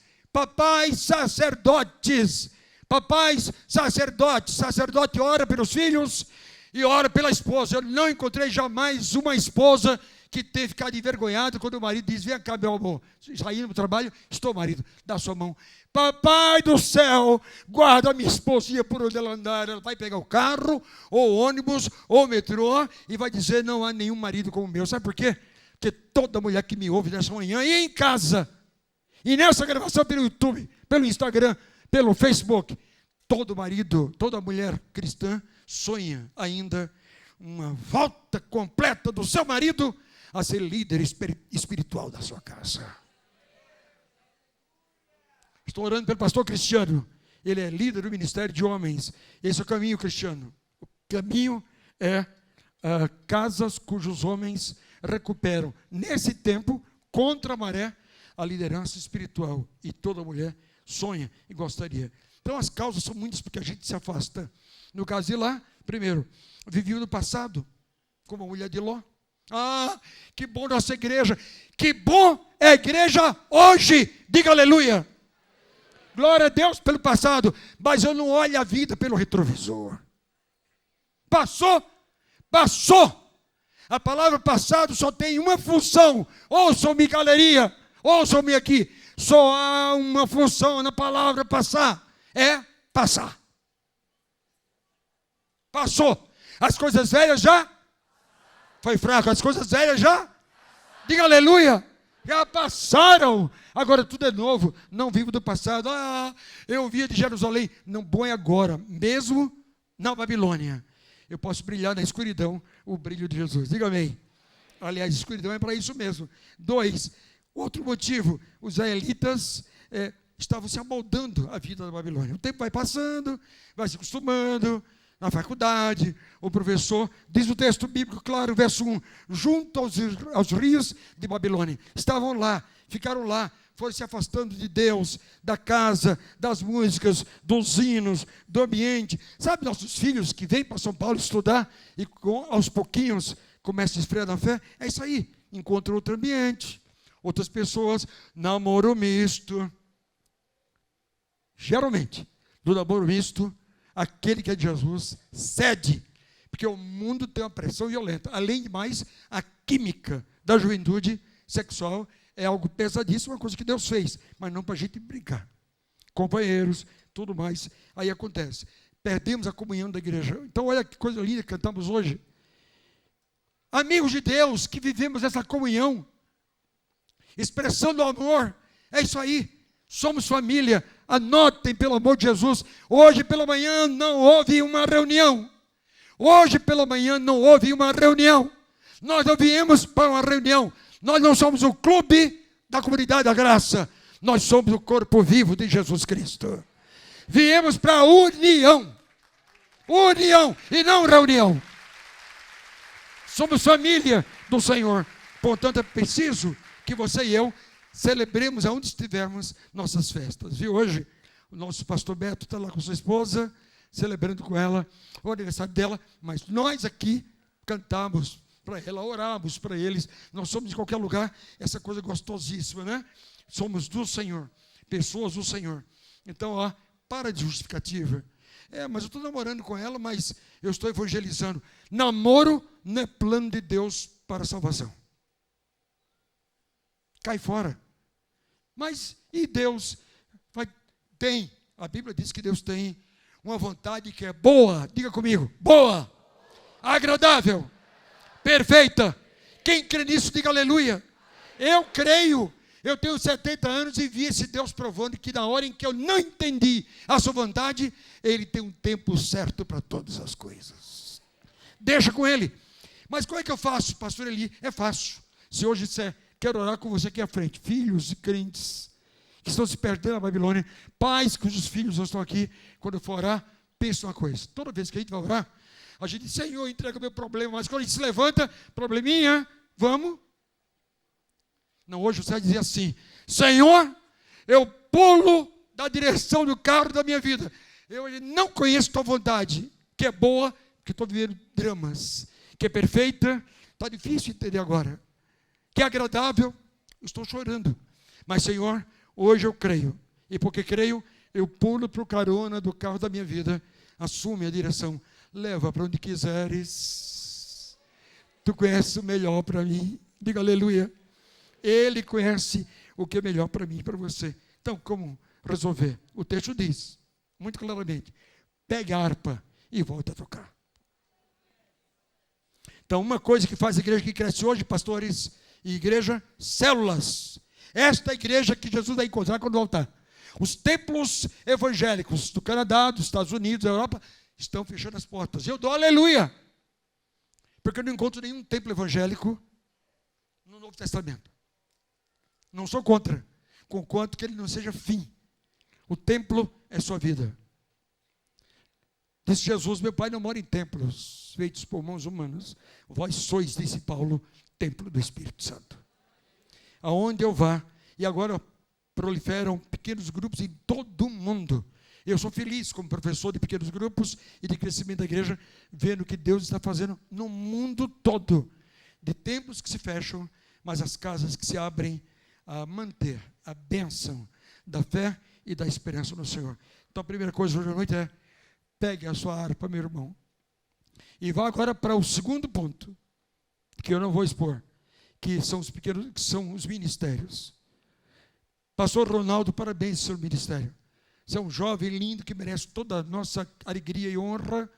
S1: sacerdote ora pelos filhos e ora pela esposa. Eu não encontrei jamais uma esposa que teve ficado envergonhado quando o marido diz: vem cá, meu amor, saindo do trabalho, estou, marido, dá sua mão. Papai do céu, guarda a minha esposinha por onde ela andar. Ela vai pegar o carro, ou o ônibus, ou o metrô, e vai dizer: não há nenhum marido como o meu. Sabe por quê? Porque toda mulher que me ouve nessa manhã, e em casa, e nessa gravação pelo YouTube, pelo Instagram, pelo Facebook, todo marido, toda mulher cristã sonha ainda uma volta completa do seu marido a ser líder espiritual da sua casa. Estou orando pelo pastor Cristiano. Ele é líder do ministério de homens. Esse é o caminho, Cristiano. O caminho é casas cujos homens recuperam, nesse tempo, contra a maré, a liderança espiritual. E toda mulher sonha e gostaria. Então as causas são muitas porque a gente se afasta. No caso de lá, primeiro, vivia no passado, como a mulher de Ló. Que bom nossa igreja. Que bom é a igreja hoje. Diga aleluia. Glória a Deus pelo passado. Mas eu não olho a vida pelo retrovisor. Passou. A palavra passado só tem uma função. Ouçam-me, galeria. Ouçam-me aqui. Só há uma função na palavra passar. É passar. Passou. As coisas velhas já... Foi fraco, as coisas velhas já? Diga aleluia. Já passaram. Agora tudo é novo. Não vivo do passado. Eu via de Jerusalém. Não, bom é agora. Mesmo na Babilônia, eu posso brilhar na escuridão o brilho de Jesus. Diga amém. Aliás, escuridão é para isso mesmo. 2, outro motivo, os israelitas estavam se amoldando à vida da Babilônia. O tempo vai passando, vai se acostumando. Na faculdade, o professor, diz o texto bíblico, claro, verso 1, junto aos rios de Babilônia. Estavam lá, ficaram lá, foram se afastando de Deus, da casa, das músicas, dos hinos, do ambiente. Sabe, nossos filhos que vêm para São Paulo estudar e aos pouquinhos começam a esfriar na fé? É isso aí, encontram outro ambiente, outras pessoas, namoro misto. Geralmente, do namoro misto, aquele que é de Jesus cede, porque o mundo tem uma pressão violenta. Além de mais, a química da juventude sexual é algo pesadíssimo, uma coisa que Deus fez, mas não para a gente brincar. Companheiros, tudo mais, aí acontece. Perdemos a comunhão da igreja. Então, olha que coisa linda que cantamos hoje. Amigos de Deus, que vivemos essa comunhão, expressando o amor, é isso aí. Somos família. Anotem, pelo amor de Jesus, hoje pela manhã não houve uma reunião. Hoje pela manhã não houve uma reunião. Nós não viemos para uma reunião. Nós não somos o clube da comunidade da graça. Nós somos o corpo vivo de Jesus Cristo. Viemos para a união. União e não reunião. Somos família do Senhor. Portanto, é preciso que você e eu celebremos aonde estivermos nossas festas. E hoje, o nosso pastor Beto está lá com sua esposa, celebrando com ela o aniversário dela, mas nós aqui cantamos para ela, oramos para eles. Nós somos de qualquer lugar, essa coisa gostosíssima, né? Somos do Senhor, pessoas do Senhor. Então, para de justificativa. Mas eu estou namorando com ela, mas eu estou evangelizando. Namoro não é plano de Deus para a salvação. Cai fora. Mas, e Deus tem, a Bíblia diz que Deus tem uma vontade que é boa, diga comigo, boa, agradável, perfeita. Quem crê nisso, diga aleluia. Eu creio, eu tenho 70 anos e vi esse Deus provando que na hora em que eu não entendi a sua vontade, Ele tem um tempo certo para todas as coisas. Deixa com Ele. Mas como é que eu faço, pastor Eli? É fácil. Se hoje disser, quero orar com você aqui à frente. Filhos e crentes que estão se perdendo na Babilônia, pais cujos filhos não estão aqui, quando eu for orar, pensa uma coisa. Toda vez que a gente vai orar, a gente diz, Senhor, entrega o meu problema. Mas quando a gente se levanta, probleminha, vamos. Não, hoje você vai dizer assim, Senhor, eu pulo da direção do carro da minha vida. Eu não conheço tua vontade, que é boa, que estou vivendo dramas. Que é perfeita, está difícil entender agora. Que é agradável, estou chorando. Mas, Senhor, hoje eu creio. E porque creio, eu pulo para o carona do carro da minha vida. Assume a direção. Leva para onde quiseres. Tu conheces o melhor para mim. Diga aleluia. Ele conhece o que é melhor para mim e para você. Então, como resolver? O texto diz, muito claramente, pegue a harpa e volte a tocar. Então, uma coisa que faz a igreja que cresce hoje, pastores e igreja, células. Esta igreja que Jesus vai encontrar quando voltar. Os templos evangélicos do Canadá, dos Estados Unidos, da Europa, estão fechando as portas. Eu dou aleluia. Porque eu não encontro nenhum templo evangélico no Novo Testamento. Não sou contra, conquanto que ele não seja fim. O templo é sua vida. Disse Jesus, meu Pai não mora em templos feitos por mãos humanas. Vós sois, disse Paulo, templo do Espírito Santo. Aonde eu vá, e agora proliferam pequenos grupos em todo o mundo. Eu sou feliz como professor de pequenos grupos e de crescimento da igreja, vendo o que Deus está fazendo no mundo todo. De templos que se fecham, mas as casas que se abrem a manter a bênção da fé e da esperança no Senhor. Então a primeira coisa hoje à noite é, pegue a sua harpa, meu irmão, e vá agora para o segundo ponto, que eu não vou expor, que são os pequenos, que são os ministérios. Pastor Ronaldo, parabéns pelo seu ministério. Você é um jovem lindo que merece toda a nossa alegria e honra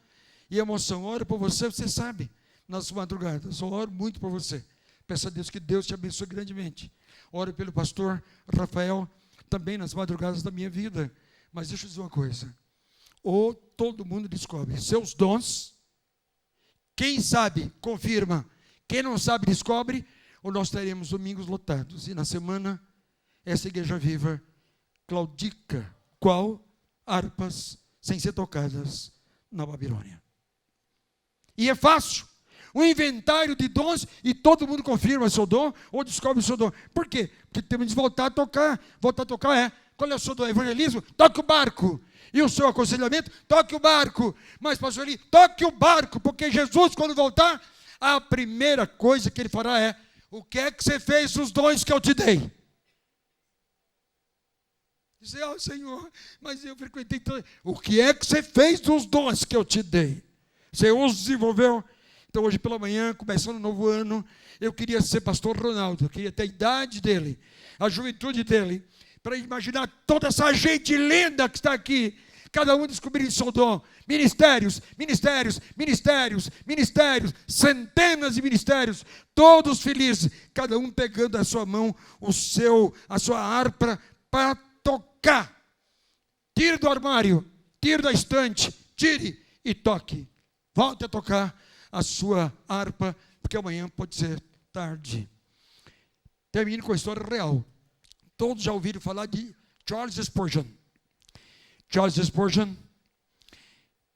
S1: e emoção. Oro por você, você sabe, nas madrugadas. Eu oro muito por você. Peço a Deus que Deus te abençoe grandemente. Oro pelo pastor Rafael, também nas madrugadas da minha vida. Mas deixa eu dizer uma coisa. Ou todo mundo descobre seus dons. Quem sabe, confirma Quem não sabe, descobre, ou nós teremos domingos lotados. E na semana, essa igreja viva claudica, qual harpas sem ser tocadas na Babilônia. E é fácil. Um inventário de dons e todo mundo confirma seu dom ou descobre o seu dom. Por quê? Porque temos de voltar a tocar. Voltar a tocar qual é o seu dom? Evangelismo? Toque o barco. E o seu aconselhamento? Toque o barco. Mas, pastor Eli, toque o barco, porque Jesus, quando voltar, a primeira coisa que ele fará é: o que é que você fez dos dons que eu te dei? Dizer, Senhor, mas eu frequentei tanto. O que é que você fez dos dons que eu te dei? Você os desenvolveu? Então, hoje pela manhã, começando um novo ano, eu queria ser pastor Ronaldo, eu queria ter a idade dele, a juventude dele, para imaginar toda essa gente linda que está aqui, cada um descobrindo seu dom. Ministérios, ministérios, ministérios, ministérios, centenas de ministérios, todos felizes, cada um pegando a sua mão, a sua harpa para tocar. Tire do armário, tire da estante, tire e toque. Volte a tocar a sua harpa, porque amanhã pode ser tarde. Termino com a história real. Todos já ouviram falar de Charles Spurgeon. Charles Spurgeon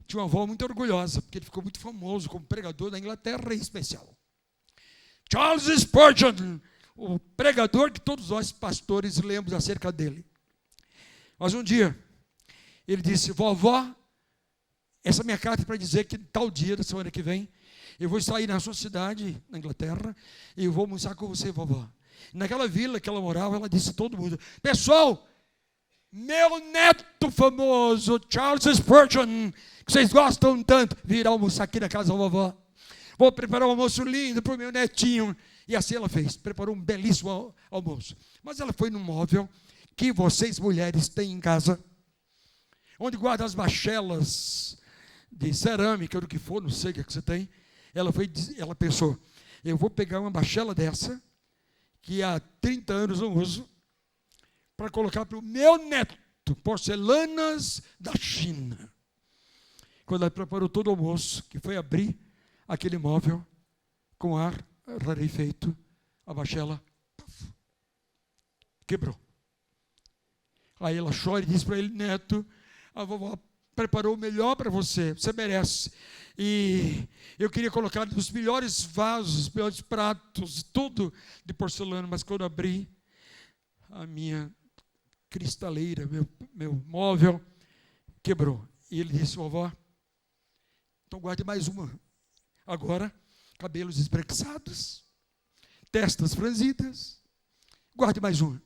S1: tinha uma avó muito orgulhosa, porque ele ficou muito famoso como pregador na Inglaterra em especial. Charles Spurgeon, o pregador que todos nós pastores lemos acerca dele. Mas um dia, ele disse: vovó, essa é a minha carta para dizer que tal dia da semana que vem, eu vou sair na sua cidade, na Inglaterra, e eu vou almoçar com você, vovó. Naquela vila que ela morava, ela disse a todo mundo: pessoal, meu neto famoso, Charles Spurgeon, que vocês gostam tanto, virá almoçar aqui na casa da vovó. Vou preparar um almoço lindo para o meu netinho. E assim ela fez, preparou um belíssimo almoço. Mas ela foi num móvel que vocês mulheres têm em casa, onde guarda as bachelas de cerâmica, do que for, não sei o que você tem. Ela pensou: eu vou pegar uma bachela dessa, que há 30 anos não uso, para colocar para o meu neto, porcelanas da China. Quando ela preparou todo o almoço, que foi abrir aquele móvel, com ar rarefeito, a bachela quebrou. Aí ela chora e diz para ele: neto, a vovó preparou o melhor para você, você merece. E eu queria colocar os melhores vasos, os melhores pratos, tudo de porcelana, mas quando abri a minha cristaleira, meu móvel, quebrou. E ele disse: vovó, então guarde mais uma. Agora, cabelos esbranquiçados, testas franzidas, guarde mais uma.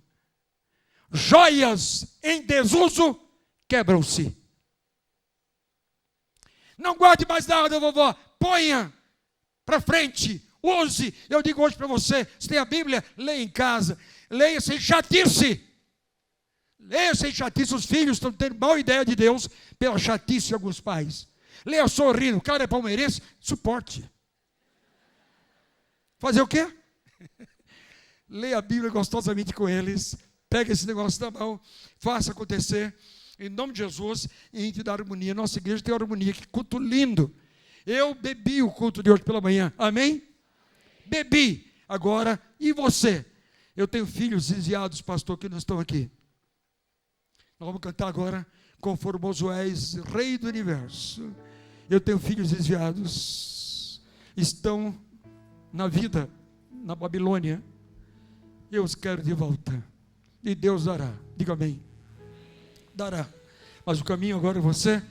S1: Joias em desuso quebram-se. Não guarde mais nada, vovó. Ponha para frente. Use. Eu digo hoje para você: se tem a Bíblia, leia em casa. Leia sem chatice. Leia sem chatice. Os filhos estão tendo mal ideia de Deus pela chatice de alguns pais. Leia sorrindo. O cara é palmeirense, suporte. Fazer o quê? Leia a Bíblia gostosamente com eles. Pega esse negócio na mão. Faça acontecer. Em nome de Jesus, em entidade da harmonia. Nossa igreja tem harmonia, que culto lindo. Eu bebi o culto de hoje pela manhã, amém? Bebi. Agora, e você? Eu tenho filhos desviados, pastor, que não estão aqui. Nós vamos cantar agora: conformoso és, Rei do Universo. Eu tenho filhos desviados, estão na vida, na Babilônia. Eu os quero de volta. E Deus dará. Diga amém. Dará. Mas o caminho agora é você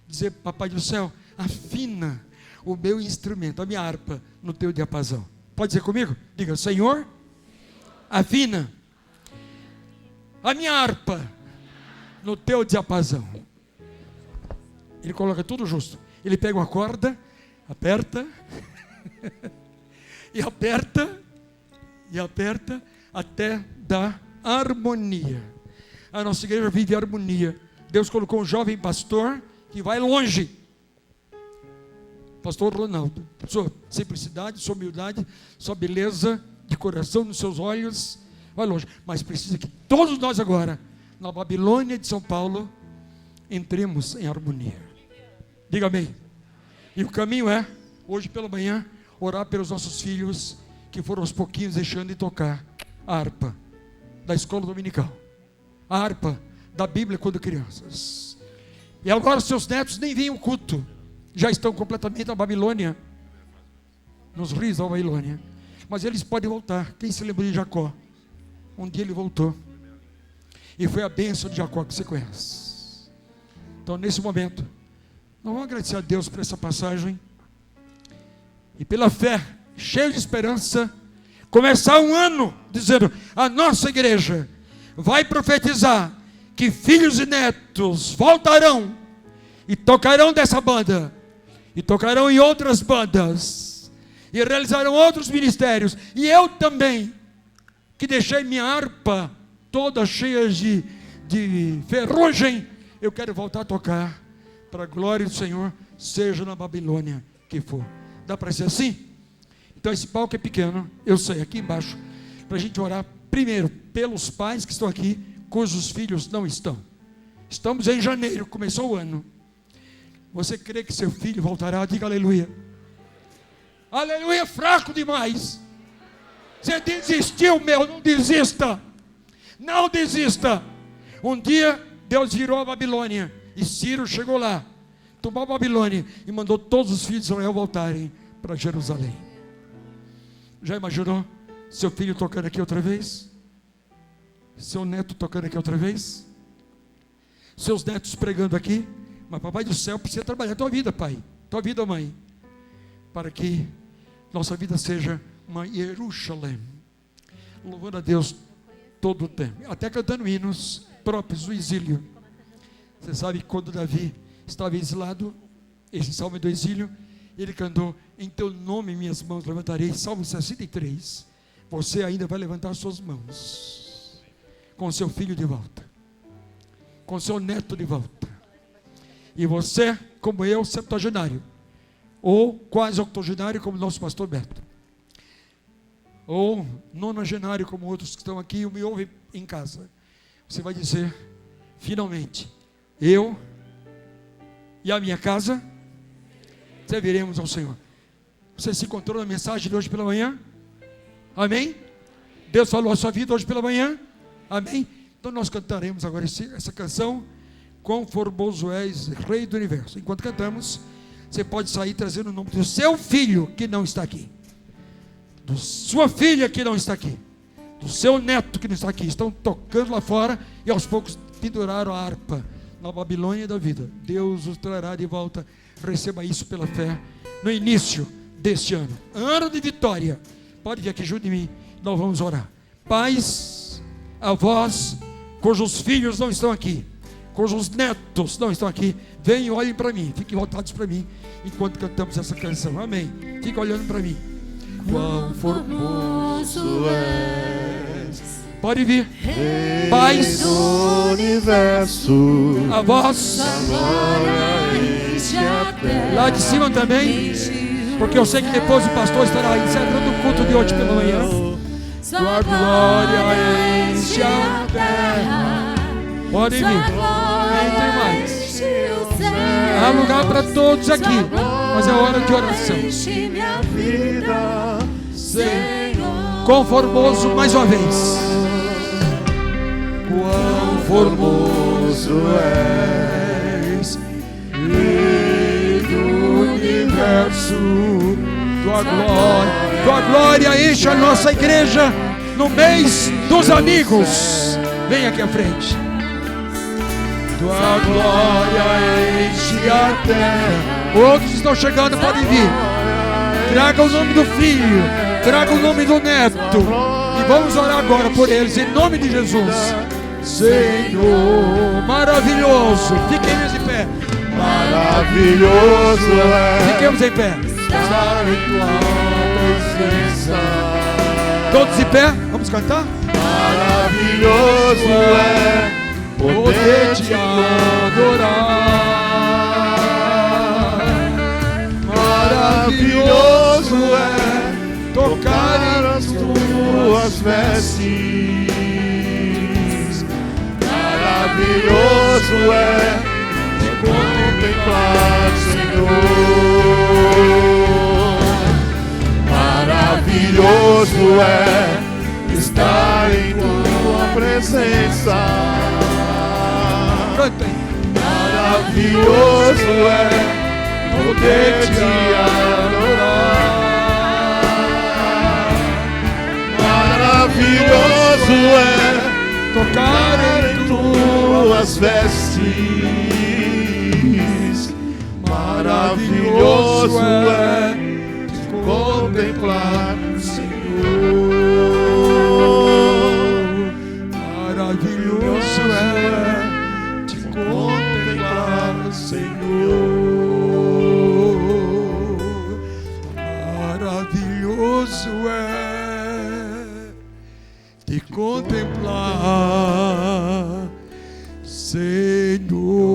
S1: dizer: papai do céu, afina o meu instrumento, a minha harpa, no teu diapasão. Pode dizer comigo? Diga: Senhor, afina a minha harpa no teu diapasão. Ele coloca tudo justo. Ele pega uma corda, aperta e aperta e aperta até dar harmonia. A nossa igreja vive harmonia. Deus colocou um jovem pastor que vai longe. Pastor Ronaldo, sua simplicidade, sua humildade, sua beleza de coração nos seus olhos, vai longe. Mas precisa que todos nós agora, na Babilônia de São Paulo, entremos em harmonia. Diga amém. E o caminho é, hoje pela manhã, orar pelos nossos filhos que foram aos pouquinhos deixando de tocar a harpa da escola dominical, a harpa da Bíblia quando crianças. E agora seus netos nem vêm ao culto, já estão completamente na Babilônia, nos rios da Babilônia. Mas eles podem voltar. Quem se lembra de Jacó? Um dia ele voltou, e foi a bênção de Jacó que você conhece. Então nesse momento nós vamos agradecer a Deus por essa passagem, e pela fé, cheio de esperança, começar um ano dizendo: a nossa igreja vai profetizar que filhos e netos voltarão e tocarão dessa banda, e tocarão em outras bandas, e realizarão outros ministérios. E eu também, que deixei minha harpa toda cheia de ferrugem, eu quero voltar a tocar para a glória do Senhor, seja na Babilônia que for. Dá para ser assim? Então esse palco é pequeno, eu sei, aqui embaixo, para a gente orar primeiro pelos pais que estão aqui, cujos filhos não estão. Estamos em janeiro, começou o ano. Você crê que seu filho voltará? Diga aleluia. Aleluia, fraco demais. Você desistiu, meu, não desista. Não desista. Um dia Deus virou a Babilônia, e Ciro chegou lá, tomou a Babilônia e mandou todos os filhos de Israel voltarem para Jerusalém. Já imaginou seu filho tocando aqui outra vez? Seu neto tocando aqui outra vez? Seus netos pregando aqui? Mas papai do céu precisa trabalhar a tua vida, pai, tua vida, mãe, para que nossa vida seja uma Jerusalém, louvando a Deus todo o tempo, até cantando hinos próprios do exílio. Você sabe que quando Davi estava exilado, esse salmo do exílio, ele cantou: em teu nome minhas mãos levantarei. Salmo 63. Você ainda vai levantar suas mãos, com seu filho de volta, com seu neto de volta. E você, como eu, septuagenário, ou quase octogenário, como nosso pastor Beto, ou nonagenário, como outros que estão aqui e me ouvem em casa, você vai dizer: finalmente, eu e a minha casa serviremos ao Senhor. Você se encontrou na mensagem de hoje pela manhã? Amém? Deus falou a sua vida hoje pela manhã? Amém? Então nós cantaremos agora essa canção: quão formoso és, Rei do Universo. Enquanto cantamos, você pode sair trazendo o nome do seu filho que não está aqui, da sua filha que não está aqui, do seu neto que não está aqui. Estão tocando lá fora e aos poucos penduraram a harpa na Babilônia da vida. Deus os trará de volta. Receba isso pela fé no início deste ano, ano de vitória. Pode vir aqui junto de mim, nós vamos orar. Pais, avós, cujos filhos não estão aqui, cujos netos não estão aqui, venham, olhem para mim, fiquem voltados para mim enquanto cantamos essa canção. Amém? Fiquem olhando para mim. Quão formoso és. Pode vir. Pais
S2: do universo,
S1: avós, lá de cima também, porque eu sei que depois o pastor estará encerrando o culto de hoje pela manhã. Tua glória enche a terra. Pode vir, entre mais. Há lugar para todos aqui, mas é hora de oração. Quão formoso, mais uma vez. Quão formoso és, Rei do Universo. Tua glória enche a nossa igreja no mês dos amigos. Vem aqui à frente. Tua glória enche a terra. Outros estão chegando, podem vir. Traga o nome do filho, traga o nome do neto, e vamos orar agora por eles, em nome de Jesus. Senhor, maravilhoso. Fiquemos em pé.
S2: Maravilhoso é
S1: Fiquemos em pé.
S2: estar em tua presença.
S1: Todos em pé, vamos cantar.
S2: Maravilhoso é
S1: Poder te adorar. Maravilhoso é tocar
S2: as tuas vestes. Maravilhoso é te contemplar, Senhor. Maravilhoso é estar em tua presença.
S1: Cantem.
S2: Maravilhoso é poder te adorar. Maravilhoso é tocar em tuas vestes. Maravilhoso é te contemplar, Senhor.
S1: Maravilhoso é te contemplar,
S2: Senhor.
S1: Maravilhoso é te contemplar, Senhor.